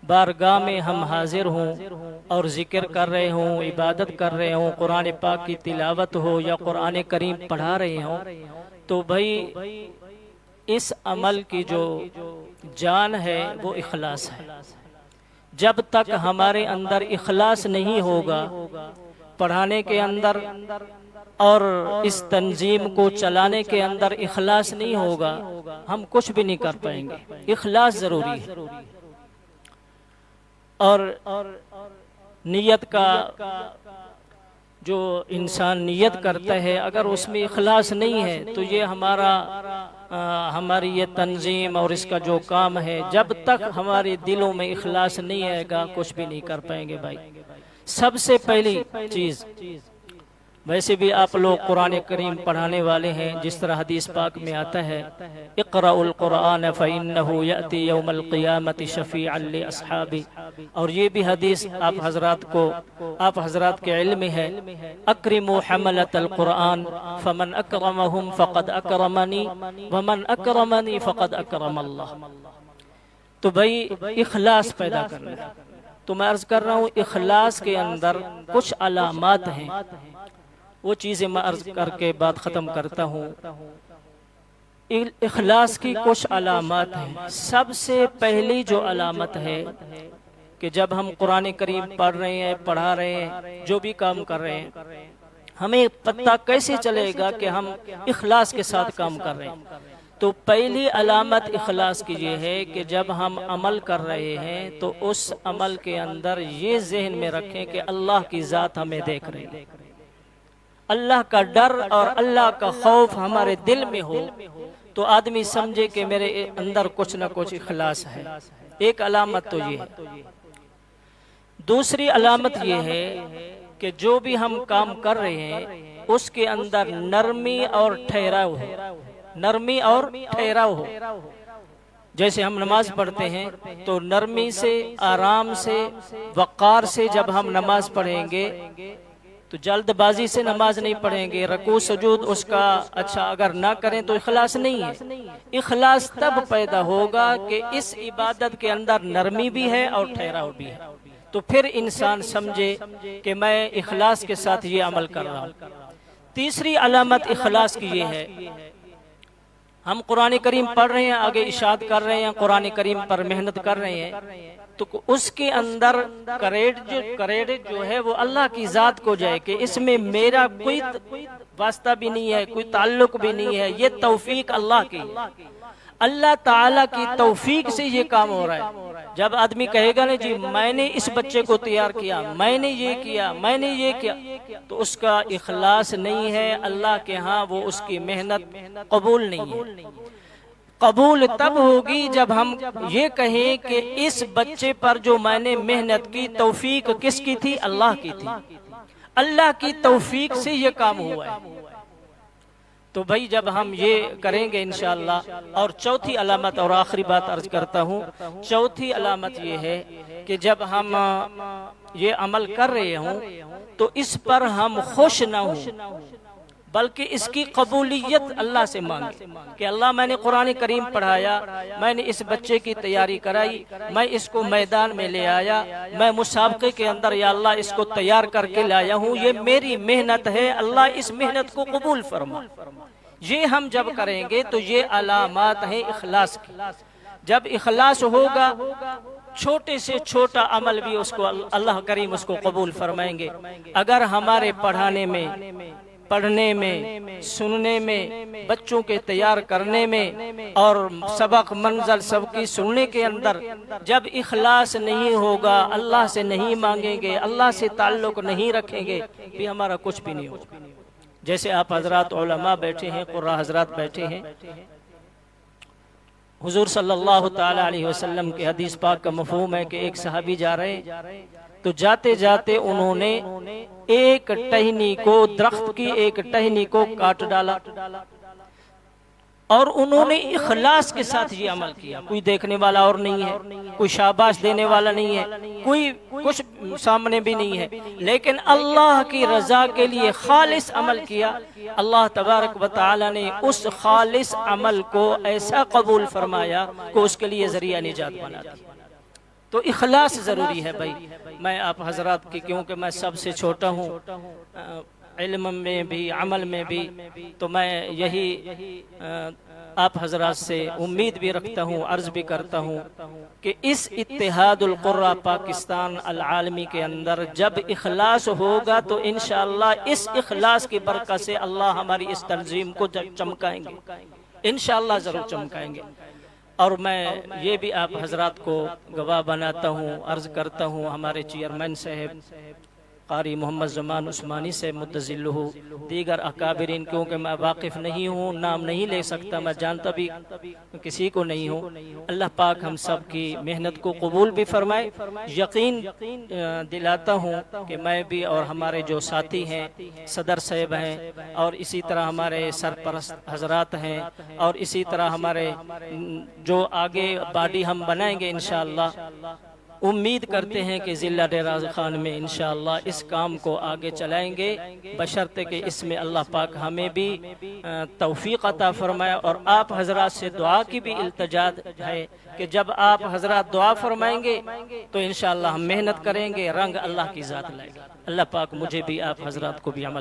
بارگاہ میں ہم حاضر ہوں اور ذکر کر رہے ہوں، عبادت کر رہے ہوں، قرآن پاک کی تلاوت ہو یا قرآن کریم پڑھا رہے ہوں، تو بھائی اس عمل کی جو جان ہے وہ اخلاص ہے۔ جب تک ہمارے اندر اخلاص نہیں ہوگا، پڑھانے کے اندر اور اس تنظیم کو چلانے کے اندر اخلاص نہیں ہوگا، ہم کچھ بھی نہیں کر پائیں گے۔ اخلاص ضروری ہے، اور نیت کا جو انسان نیت کرتا ہے اگر اس میں اخلاص نہیں ہے تو یہ ہماری یہ تنظیم اور اس کا جو کام ہے، جب تک ہمارے دلوں میں اخلاص نہیں آئے گا کچھ بھی نہیں کر پائیں گے بھائی۔ سب سے پہلی چیز، ویسے بھی آپ لوگ قرآن کریم پڑھانے والے ہیں، جس طرح حدیث پاک میں آتا ہے اقرأوا القرآن فإنه يأتي يوم القیامة شفیعا لأصحابہ، اور یہ بھی حدیث آپ حضرات کے علم میں ہے، اکرموا حملة القرآن فمن اکرمهم فقد اکرمنی ومن اکرمنی فقد اکرم اللہ۔ تو بھائی اخلاص پیدا کرنا، تو میں عرض کر رہا ہوں اخلاص کے اندر کچھ علامات ہیں، وہ چیزیں میں عرض کر کے بات ختم کرتا ہوں۔ اخلاص کی کچھ علامات ہیں۔ سب سے پہلی جو علامت ہے کہ جب ہم قرآن کریم پڑھ رہے ہیں، پڑھا رہے ہیں، جو بھی کام کر رہے ہیں، ہمیں پتہ کیسے چلے گا کہ ہم اخلاص کے ساتھ کام کر رہے ہیں؟ تو پہلی علامت اخلاص کی یہ ہے کہ جب ہم عمل کر رہے ہیں تو اس عمل کے اندر یہ ذہن میں رکھیں کہ اللہ کی ذات ہمیں دیکھ رہی ہے، اللہ کا ڈر اور اللہ کا خوف ہمارے دل میں ہو تو آدمی سمجھے کہ میرے اندر کچھ نہ کچھ اخلاص ہے۔ ایک علامت تو یہ ہے۔ دوسری علامت یہ ہے کہ جو بھی ہم کام کر رہے ہیں اس کے اندر نرمی اور ٹھہراؤ ہو، نرمی اور ٹھہراؤ ہو۔ جیسے ہم نماز پڑھتے ہیں تو نرمی سے، آرام سے، وقار سے جب ہم نماز پڑھیں گے تو جلد بازی سے نماز نہیں پڑھیں گے، رکوع سجود اس کا اچھا اگر نہ کریں تو اخلاص نہیں ہے۔ اخلاص تب پیدا ہوگا کہ اس عبادت کے اندر نرمی بھی ہے اور ٹھہراؤ بھی ہے، تو پھر انسان سمجھے کہ میں اخلاص کے ساتھ یہ عمل کر رہا ہوں۔ تیسری علامت اخلاص کی یہ ہے، ہم قرآن کریم پڑھ رہے ہیں، آگے اشاعت کر رہے ہیں، قرآن کریم پر محنت کر رہے ہیں، تو اس کے اندر کریڈٹ جو ہے وہ اللہ کی ذات کو جائے کہ اس میں میرا کوئی واسطہ بھی نہیں ہے، کوئی تعلق بھی نہیں ہے، یہ توفیق اللہ کی ہے، اللہ تعالیٰ کی توفیق سے یہ کام ہو رہا ہے۔ جب آدمی کہے گا نا جی میں نے اس بچے کو تیار کیا، میں نے یہ کیا، میں نے یہ کیا، تو اس کا اخلاص نہیں ہے، اللہ کے ہاں وہ اس کی محنت قبول نہیں ہے۔ قبول تب ہوگی جب ہم یہ کہیں کہ اس بچے پر جو میں نے محنت کی، توفیق کس کی تھی؟ اللہ کی تھی، اللہ کی توفیق سے یہ کام ہوا ہے۔ تو بھائی جب ہم یہ کریں گے انشاءاللہ۔ اور چوتھی علامت اور آخری بات عرض کرتا ہوں، چوتھی علامت یہ ہے کہ جب ہم یہ عمل کر رہے ہوں تو اس پر ہم خوش نہ ہوں، بلکہ اس کی قبولیت اللہ سے مانگے کہ اللہ میں نے قرآن کریم پڑھایا، میں نے اس بچے کی تیاری کرائی، میں اس کو میدان میں لے آیا، میں مسابقے کے اندر یا اللہ اس کو تیار کر کے لایا ہوں، یہ میری محنت ہے، اللہ اس محنت کو قبول فرما۔ یہ ہم جب کریں گے تو یہ علامات ہیں اخلاص کی۔ جب اخلاص ہوگا چھوٹے سے چھوٹا عمل بھی اس کو اللہ کریم اس کو قبول فرمائیں گے۔ اگر ہمارے پڑھانے میں، پڑھنے میں، سننے میں، بچوں کے تیار کرنے میں اور سبق منزل سب کی سننے کے اندر جب اخلاص نہیں ہوگا، اللہ سے نہیں مانگیں گے، اللہ سے تعلق نہیں رکھیں گے، بھی ہمارا کچھ بھی نہیں ہوگا۔ جیسے آپ حضرات علماء بیٹھے ہیں، قراء حضرات بیٹھے ہیں، حضور صلی اللہ تعالی علیہ وسلم کے حدیث پاک کا مفہوم ہے کہ ایک صحابی جا رہے ہیں تو جاتے جاتے انہوں نے ایک ٹہنی کو، درخت کی ایک ٹہنی کو کاٹ ڈالا، اور انہوں نے اخلاص کے ساتھ یہ عمل کیا۔ کوئی دیکھنے والا اور نہیں ہے، کوئی شاباش دینے والا نہیں ہے، کوئی کچھ سامنے بھی نہیں ہے، لیکن اللہ کی رضا کے لیے خالص عمل کیا۔ اللہ تبارک و تعالی نے اس خالص عمل کو ایسا قبول فرمایا کہ اس کے لیے ذریعہ نجات بنا دیا۔ تو اخلاص ضروری ہے بھائی. میں آپ حضرات کی کیونکہ میں سب سے چھوٹا ہوں علم میں بھی عمل میں بھی، تو میں یہی آپ حضرات سے امید بھی رکھتا ہوں، عرض بھی کرتا ہوں کہ اس اتحاد القرآن پاکستان العالمی کے اندر جب اخلاص ہوگا تو انشاءاللہ اس اخلاص کی برکت سے اللہ ہماری اس تنظیم کو چمکائیں گے، انشاءاللہ ضرور چمکائیں گے. اور میں یہ بھی آپ حضرات کو گواہ بناتا ہوں، عرض کرتا ہوں ہمارے چیئرمین صاحب قاری محمد زمان عثمانی سے متظلہ، دیگر اکابرین کیونکہ میں واقف نہیں ہوں، نام نہیں لے سکتا، میں جانتا بھی کسی کو نہیں ہوں. اللہ پاک ہم سب کی محنت کو قبول بھی فرمائے. یقین دلاتا ہوں کہ میں بھی اور ہمارے جو ساتھی ہیں، صدر صاحب ہیں، اور اسی طرح ہمارے سرپرست حضرات ہیں، اور اسی طرح ہمارے جو آگے باڈی ہم بنائیں گے انشاءاللہ، امید کرتے ہیں کہ ضلع ڈیرہ غازی خان میں انشاءاللہ اس کام کو آگے چلائیں گے، بشرطے کہ اس میں اللہ پاک ہمیں بھی توفیق عطا فرمائے. اور آپ حضرات سے دعا کی بھی التجا ہے کہ جب آپ حضرات دعا فرمائیں گے تو انشاءاللہ ہم محنت کریں گے، رنگ اللہ کی ذات لائے گا. اللہ پاک مجھے بھی آپ حضرات کو بھی عمل